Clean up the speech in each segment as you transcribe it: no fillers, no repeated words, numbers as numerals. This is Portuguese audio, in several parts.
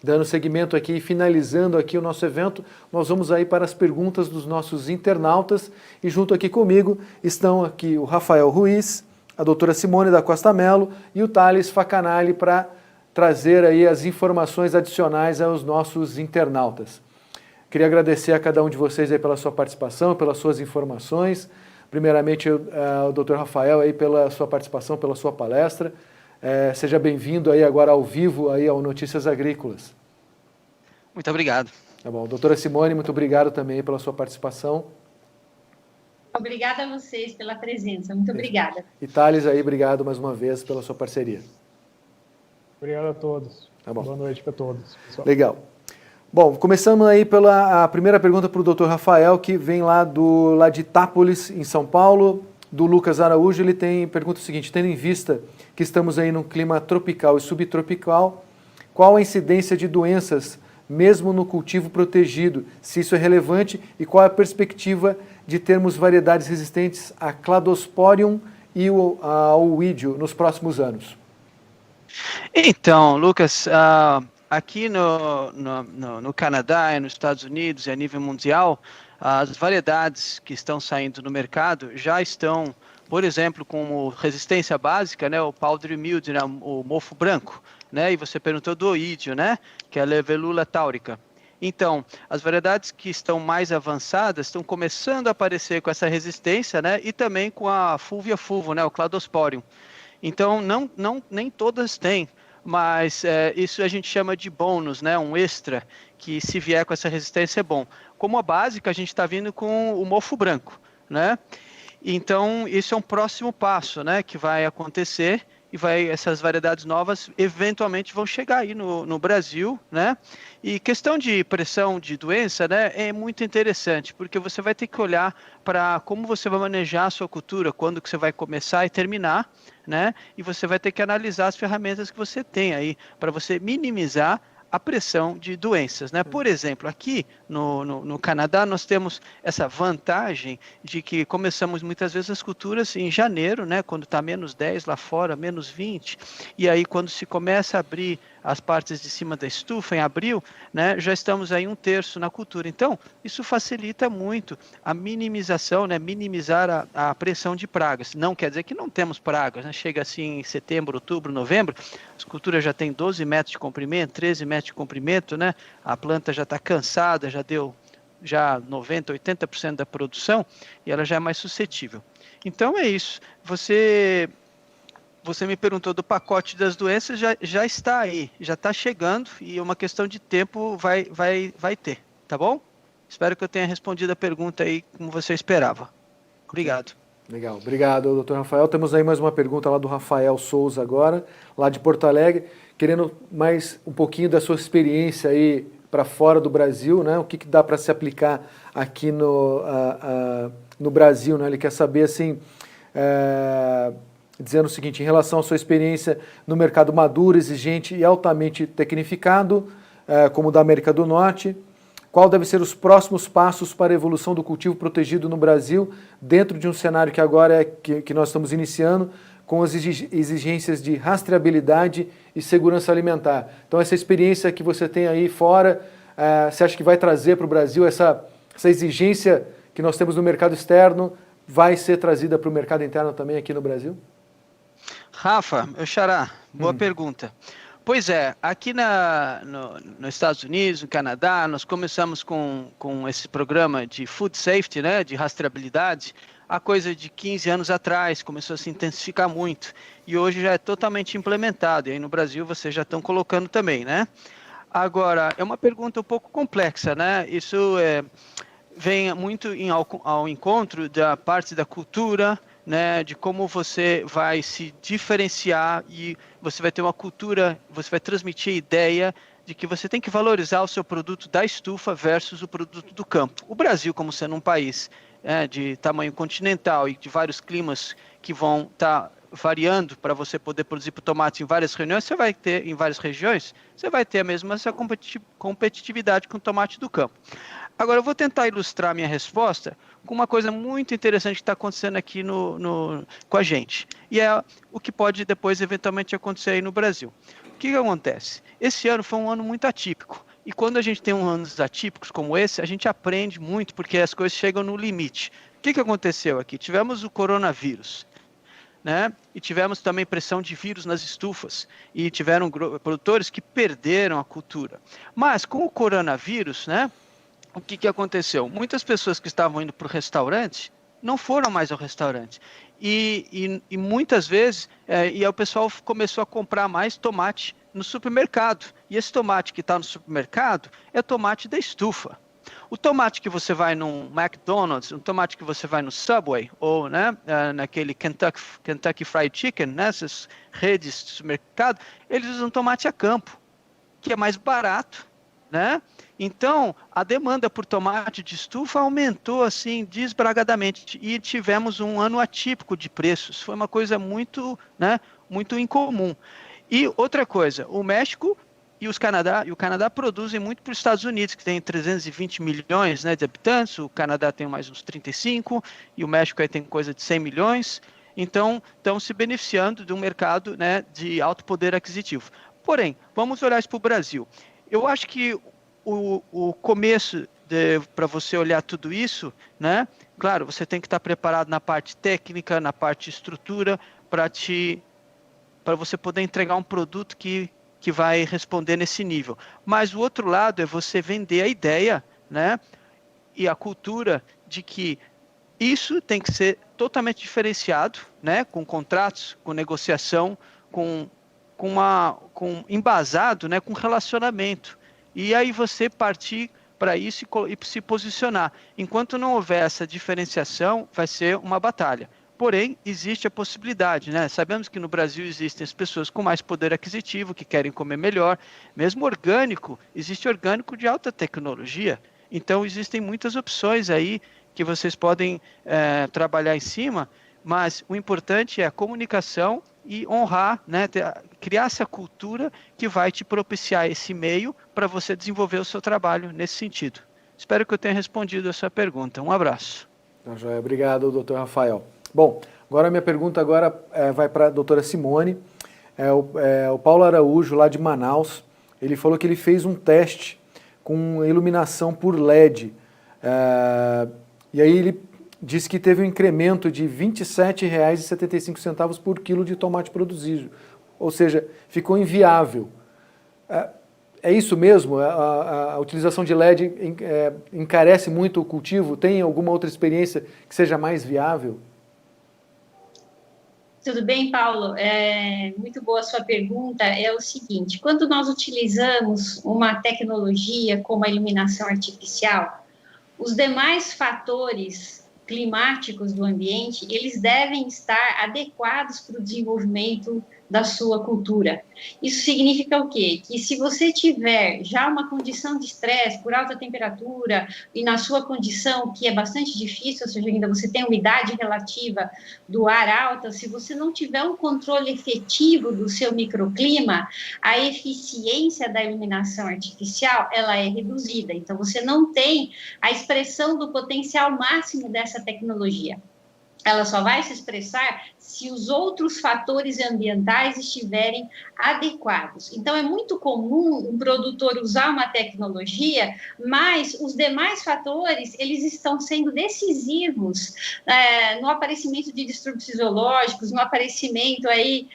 Dando seguimento aqui e finalizando aqui o nosso evento, nós vamos aí para as perguntas dos nossos internautas e junto aqui comigo estão aqui o Rafael Ruiz, a doutora Simone da Costa Mello e o Thales Facanali para trazer aí as informações adicionais aos nossos internautas. Queria agradecer a cada um de vocês aí pela sua participação, pelas suas informações. Primeiramente, o Dr. Rafael aí pela sua participação, pela sua palestra. Seja bem-vindo aí agora ao vivo aí ao Notícias Agrícolas. Muito obrigado. Tá bom. Doutora Simone, muito obrigado também pela sua participação. Obrigada a vocês pela presença, muito obrigada. E Thales aí, obrigado mais uma vez pela sua parceria. Obrigado a todos. Tá bom. Boa noite para todos, pessoal. Legal. Bom, começando aí pela primeira pergunta para o Dr. Rafael, que vem lá de Itápolis, em São Paulo, do Lucas Araújo. Ele pergunta o seguinte: tendo em vista que estamos aí num clima tropical e subtropical, qual a incidência de doenças, mesmo no cultivo protegido, se isso é relevante, e qual a perspectiva de termos variedades resistentes a Cladosporium e ao Oídio nos próximos anos? Então, Lucas, aqui no Canadá e nos Estados Unidos e a nível mundial, as variedades que estão saindo no mercado já estão, por exemplo, como resistência básica, né, o powdery mildew, né, o mofo branco, né, e você perguntou do oídio, né, que é a Libellula taurica. Então, as variedades que estão mais avançadas estão começando a aparecer com essa resistência, né, e também com a Fulvia fulvo, né, o Cladosporium. Então, nem todas têm, mas isso a gente chama de bônus, né, um extra, que se vier com essa resistência é bom. Como a básica, a gente está vindo com o mofo branco, né? Então, isso é um próximo passo, né, que vai acontecer e essas variedades novas eventualmente vão chegar aí no Brasil, né? E questão de pressão de doença, né, é muito interessante, porque você vai ter que olhar para como você vai manejar a sua cultura, quando que você vai começar e terminar, né? E você vai ter que analisar as ferramentas que você tem aí para você minimizar a pressão de doenças, né? Por exemplo, aqui no Canadá nós temos essa vantagem de que começamos muitas vezes as culturas em janeiro, né? Quando está menos 10 lá fora, menos 20, e aí quando se começa a abrir as partes de cima da estufa em abril, né, já estamos aí 1/3 na cultura. Então, isso facilita muito a minimização, né, minimizar a pressão de pragas. Não quer dizer que não temos pragas, né? Chega assim em setembro, outubro, novembro, as culturas já têm 12 metros de comprimento, 13 metros de comprimento, né? A planta já está cansada, já deu 90%, 80% da produção e ela já é mais suscetível. Então é isso. Você me perguntou do pacote das doenças, já está aí, já está chegando e é uma questão de tempo vai ter, tá bom? Espero que eu tenha respondido a pergunta aí como você esperava. Obrigado. Legal, obrigado, doutor Rafael. Temos aí mais uma pergunta lá do Rafael Souza agora, lá de Porto Alegre, querendo mais um pouquinho da sua experiência aí para fora do Brasil, né? O que dá para se aplicar aqui no Brasil, né? Ele quer saber, assim, dizendo o seguinte: em relação à sua experiência no mercado maduro, exigente e altamente tecnificado, como o da América do Norte, qual devem ser os próximos passos para a evolução do cultivo protegido no Brasil, dentro de um cenário que agora que nós estamos iniciando, com as exigências de rastreabilidade e segurança alimentar? Então, essa experiência que você tem aí fora, você acha que vai trazer para o Brasil essa exigência que nós temos no mercado externo, vai ser trazida para o mercado interno também aqui no Brasil? Rafa, meu xará, boa pergunta. Pois é, aqui nos Estados Unidos, no Canadá, nós começamos com esse programa de Food Safety, né, de rastreabilidade, há coisa de 15 anos atrás, começou a se intensificar muito, e hoje já é totalmente implementado, e aí no Brasil vocês já estão colocando também, né? Agora, é uma pergunta um pouco complexa, né? Isso vem muito ao encontro da parte da cultura, né, de como você vai se diferenciar e você vai ter uma cultura, você vai transmitir a ideia de que você tem que valorizar o seu produto da estufa versus o produto do campo. O Brasil, como sendo um país de tamanho continental e de vários climas que vão estar variando para você poder produzir tomate em várias regiões, você vai ter a mesma essa competitividade com o tomate do campo. Agora, eu vou tentar ilustrar minha resposta com uma coisa muito interessante que está acontecendo aqui com a gente. E é o que pode depois, eventualmente, acontecer aí no Brasil. que acontece? Esse ano foi um ano muito atípico. E quando a gente tem anos atípicos como esse, a gente aprende muito, porque as coisas chegam no limite. O que aconteceu aqui? Tivemos o coronavírus, né? E tivemos também pressão de vírus nas estufas. E tiveram produtores que perderam a cultura. Mas com o coronavírus, né? O que aconteceu? Muitas pessoas que estavam indo para o restaurante não foram mais ao restaurante. E muitas vezes, e aí o pessoal começou a comprar mais tomate no supermercado. E esse tomate que está no supermercado é tomate da estufa. O tomate que você vai num McDonald's, o tomate que você vai no Subway, ou né, naquele Kentucky Fried Chicken, nessas redes de supermercado, eles usam tomate a campo, que é mais barato, né? Então, a demanda por tomate de estufa aumentou assim desbragadamente e tivemos um ano atípico de preços. Foi uma coisa muito, né, muito incomum. E outra coisa, o México e o Canadá produzem muito para os Estados Unidos, que tem 320 milhões, né, de habitantes, o Canadá tem mais uns 35, e o México aí tem coisa de 100 milhões, então estão se beneficiando de um mercado, né, de alto poder aquisitivo. Porém, vamos olhar isso para o Brasil. Eu acho que o começo para você olhar tudo isso, né, claro, você tem que estar preparado na parte técnica, na parte de estrutura, para você poder entregar um produto que vai responder nesse nível. Mas o outro lado é você vender a ideia, né, e a cultura de que isso tem que ser totalmente diferenciado, né, com contratos, com negociação, embasado, né, com relacionamento. E aí você partir para isso e se posicionar. Enquanto não houver essa diferenciação, vai ser uma batalha. Porém, existe a possibilidade, né? Sabemos que no Brasil existem as pessoas com mais poder aquisitivo, que querem comer melhor. Mesmo orgânico, existe orgânico de alta tecnologia. Então, existem muitas opções aí que vocês podem trabalhar em cima, mas o importante é a comunicação e honrar, né? Criar essa cultura que vai te propiciar esse meio para você desenvolver o seu trabalho nesse sentido. Espero que eu tenha respondido a sua pergunta. Um abraço. Obrigado, doutor Rafael. Bom, agora a minha pergunta vai para a doutora Simone. O Paulo Araújo, lá de Manaus, ele falou que ele fez um teste com iluminação por LED. E aí ele disse que teve um incremento de R$ 27,75 por quilo de tomate produzido. Ou seja, ficou inviável. É isso mesmo? A utilização de LED encarece muito o cultivo? Tem alguma outra experiência que seja mais viável? Tudo bem, Paulo? Muito boa a sua pergunta. É o seguinte, quando nós utilizamos uma tecnologia como a iluminação artificial, os demais fatores climáticos do ambiente, eles devem estar adequados para o desenvolvimento da sua cultura. Isso significa o quê? Que se você tiver já uma condição de estresse por alta temperatura e na sua condição que é bastante difícil, ou seja, ainda você tem umidade relativa do ar alta, se você não tiver um controle efetivo do seu microclima, a eficiência da iluminação artificial, ela é reduzida. Então, você não tem a expressão do potencial máximo dessa tecnologia. Ela só vai se expressar se os outros fatores ambientais estiverem adequados. Então, é muito comum um produtor usar uma tecnologia, mas os demais fatores, eles estão sendo decisivos no aparecimento de distúrbios fisiológicos, no aparecimento aí,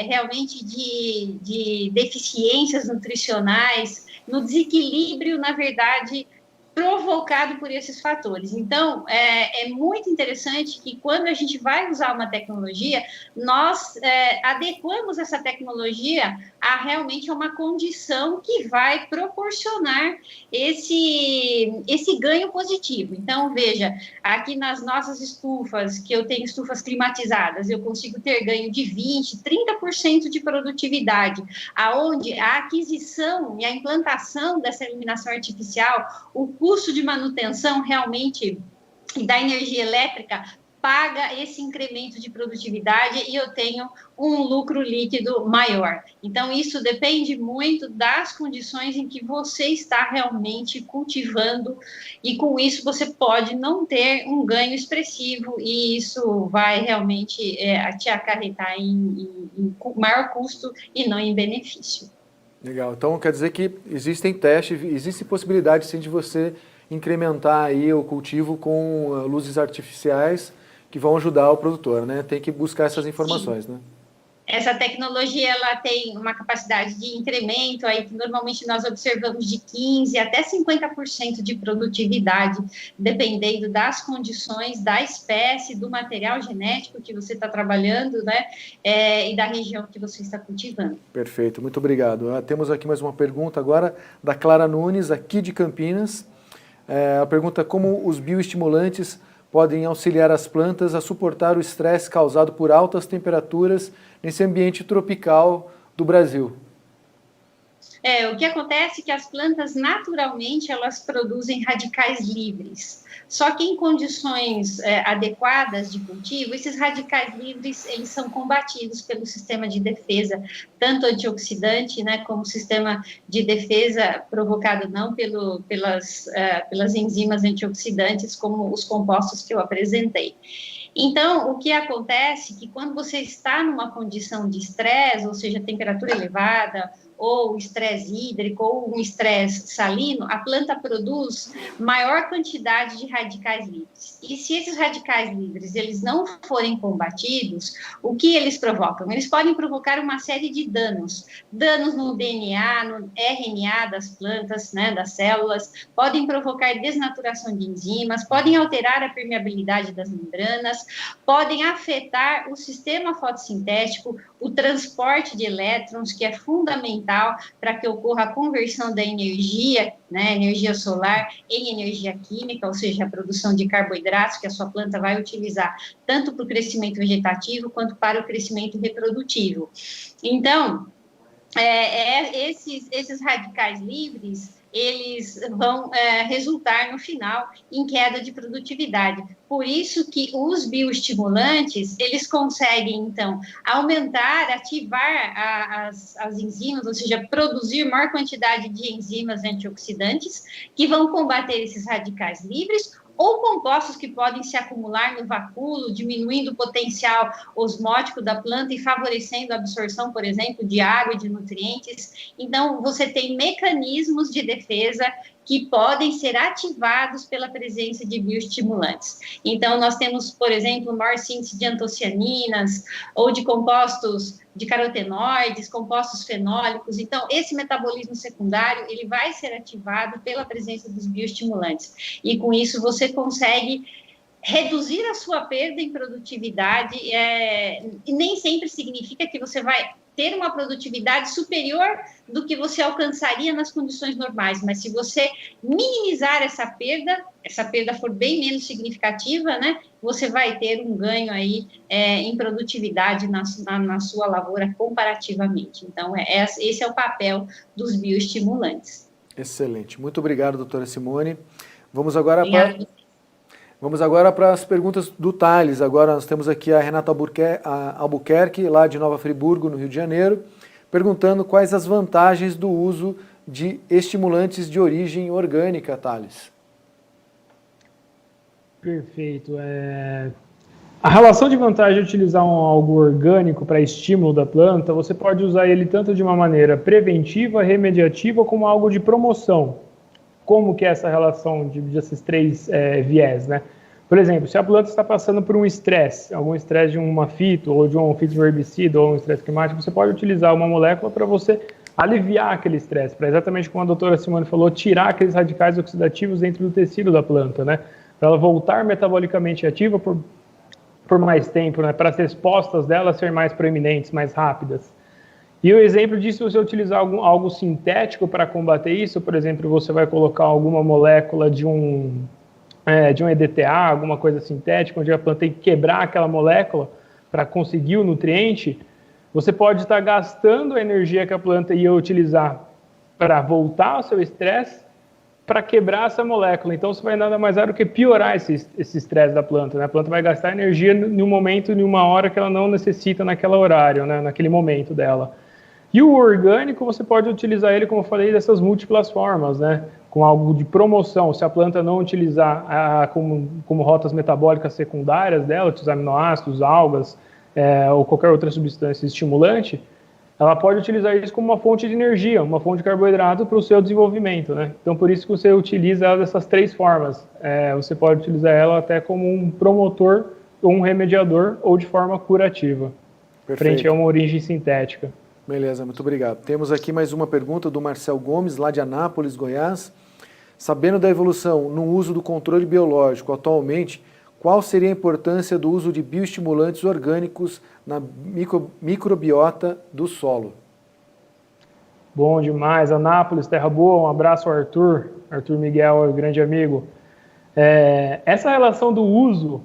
realmente de deficiências nutricionais, no desequilíbrio, na verdade, provocado por esses fatores. Então, é muito interessante que quando a gente vai usar uma tecnologia, nós adequamos essa tecnologia a realmente uma condição que vai proporcionar esse ganho positivo. Então, veja, aqui nas nossas estufas, que eu tenho estufas climatizadas, eu consigo ter ganho de 20%, 30% de produtividade, aonde a aquisição e a implantação dessa iluminação artificial, o custo de manutenção realmente da energia elétrica paga esse incremento de produtividade e eu tenho um lucro líquido maior. Então, isso depende muito das condições em que você está realmente cultivando, e com isso você pode não ter um ganho expressivo, e isso vai realmente te acarretar em maior custo e não em benefício. Legal, então quer dizer que existem testes, existe possibilidade sim de você incrementar aí o cultivo com luzes artificiais que vão ajudar o produtor, né? Tem que buscar essas informações, Sim. né? Essa tecnologia ela tem uma capacidade de incremento aí que normalmente nós observamos de 15% até 50% de produtividade, dependendo das condições, da espécie, do material genético que você está trabalhando, né? E da região que você está cultivando. Perfeito, muito obrigado. Temos aqui mais uma pergunta agora da Clara Nunes, aqui de Campinas. A pergunta é como os bioestimulantes podem auxiliar as plantas a suportar o estresse causado por altas temperaturas nesse ambiente tropical do Brasil. O que acontece é que as plantas, naturalmente, elas produzem radicais livres. Só que em condições adequadas de cultivo, esses radicais livres, eles são combatidos pelo sistema de defesa, tanto antioxidante, né, como sistema de defesa provocado não pelas enzimas antioxidantes, como os compostos que eu apresentei. Então, o que acontece é que quando você está numa condição de estresse, ou seja, temperatura elevada, ou estresse hídrico, ou um estresse salino, a planta produz maior quantidade de radicais livres. E se esses radicais livres eles não forem combatidos, o que eles provocam? Eles podem provocar uma série de danos. Danos no DNA, no RNA das plantas, né, das células, podem provocar desnaturação de enzimas, podem alterar a permeabilidade das membranas, podem afetar o sistema fotossintético, o transporte de elétrons, que é fundamental para que ocorra a conversão da energia, né, energia solar, em energia química, ou seja, a produção de carboidratos que a sua planta vai utilizar tanto para o crescimento vegetativo quanto para o crescimento reprodutivo. Então, esses radicais livres, eles vão resultar no final em queda de produtividade. Por isso que os bioestimulantes, eles conseguem, então, aumentar, ativar as enzimas, ou seja, produzir maior quantidade de enzimas antioxidantes que vão combater esses radicais livres, ou compostos que podem se acumular no vacúolo, diminuindo o potencial osmótico da planta e favorecendo a absorção, por exemplo, de água e de nutrientes. Então, você tem mecanismos de defesa que podem ser ativados pela presença de bioestimulantes. Então, nós temos, por exemplo, maior síntese de antocianinas ou de compostos de carotenoides, compostos fenólicos. Então, esse metabolismo secundário, ele vai ser ativado pela presença dos bioestimulantes. E, com isso, você consegue reduzir a sua perda em produtividade, e nem sempre significa que você vai ter uma produtividade superior do que você alcançaria nas condições normais, mas se você minimizar essa perda for bem menos significativa, né, você vai ter um ganho aí em produtividade na sua lavoura comparativamente. Então, esse é o papel dos bioestimulantes. Excelente. Muito obrigado, doutora Simone. Vamos agora para as perguntas do Thales. Agora nós temos aqui a Renata Albuquerque, lá de Nova Friburgo, no Rio de Janeiro, perguntando quais as vantagens do uso de estimulantes de origem orgânica, Thales. Perfeito. A relação de vantagem de utilizar algo orgânico para estímulo da planta, você pode usar ele tanto de uma maneira preventiva, remediativa, como algo de promoção. Como que é essa relação desses três viés, né? Por exemplo, se a planta está passando por um estresse, algum estresse de uma fito, ou de um fitoherbicida, ou um estresse climático, você pode utilizar uma molécula para você aliviar aquele estresse, para exatamente como a doutora Simone falou, tirar aqueles radicais oxidativos dentro do tecido da planta, né? Para ela voltar metabolicamente ativa por mais tempo, né? Para as respostas dela serem mais proeminentes, mais rápidas. E o exemplo disso, você utilizar algo sintético para combater isso, por exemplo, você vai colocar alguma molécula de um EDTA, alguma coisa sintética, onde a planta tem que quebrar aquela molécula para conseguir o nutriente, você pode estar gastando a energia que a planta ia utilizar para voltar ao seu estresse, para quebrar essa molécula. Então, você vai nada mais do que piorar esse estresse da planta, né? A planta vai gastar energia em um momento, em uma hora que ela não necessita naquele horário, né? Naquele momento dela. E o orgânico, você pode utilizar ele, como eu falei, dessas múltiplas formas, né? Com algo de promoção. Se a planta não utilizar como rotas metabólicas secundárias dela, os aminoácidos, algas, ou qualquer outra substância estimulante, ela pode utilizar isso como uma fonte de energia, uma fonte de carboidrato para o seu desenvolvimento, né? Então, por isso que você utiliza ela dessas três formas. Você pode utilizar ela até como um promotor, ou um remediador, ou de forma curativa, frente a uma origem sintética. Beleza, muito obrigado. Temos aqui mais uma pergunta do Marcel Gomes, lá de Anápolis, Goiás. Sabendo da evolução no uso do controle biológico atualmente, qual seria a importância do uso de bioestimulantes orgânicos na microbiota do solo? Bom demais, Anápolis, terra boa, um abraço ao Arthur Miguel, grande amigo. Essa relação do uso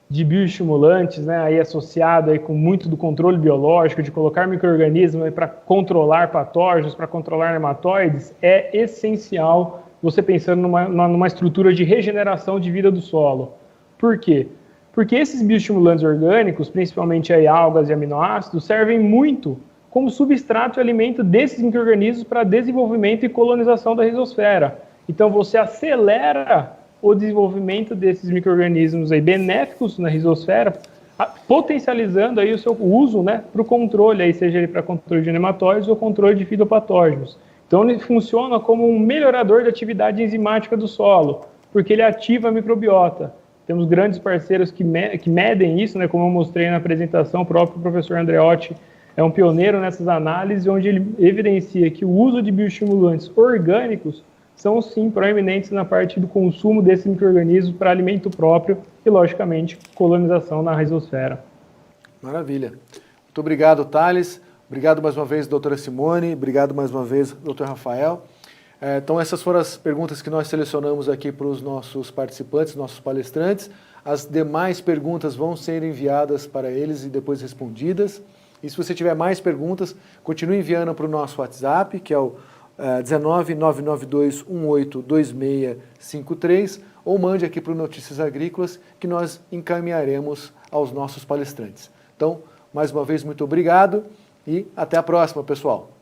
de bioestimulantes, né, aí associado aí com muito do controle biológico, de colocar micro-organismos para controlar patógenos, para controlar nematóides, é essencial você pensando numa estrutura de regeneração de vida do solo. Por quê? Porque esses bioestimulantes orgânicos, principalmente aí algas e aminoácidos, servem muito como substrato e alimento desses micro-organismos para desenvolvimento e colonização da rizosfera. Então você acelera o desenvolvimento desses micro-organismos aí benéficos na rizosfera, potencializando aí o seu uso, né, para o controle, aí, seja ele para controle de nematóides ou controle de fitopatógenos. Então ele funciona como um melhorador da atividade enzimática do solo, porque ele ativa a microbiota. Temos grandes parceiros que medem isso, né, como eu mostrei na apresentação, o próprio professor Andreotti é um pioneiro nessas análises, onde ele evidencia que o uso de bioestimulantes orgânicos são, sim, proeminentes na parte do consumo desses micro-organismos para alimento próprio e, logicamente, colonização na rizosfera. Maravilha. Muito obrigado, Thales. Obrigado mais uma vez, doutora Simone. Obrigado mais uma vez, doutor Rafael. Então, essas foram as perguntas que nós selecionamos aqui para os nossos participantes, nossos palestrantes. As demais perguntas vão ser enviadas para eles e depois respondidas. E se você tiver mais perguntas, continue enviando para o nosso WhatsApp, que é o 19992182653, ou mande aqui para o Notícias Agrícolas, que nós encaminharemos aos nossos palestrantes. Então, mais uma vez, muito obrigado e até a próxima, pessoal.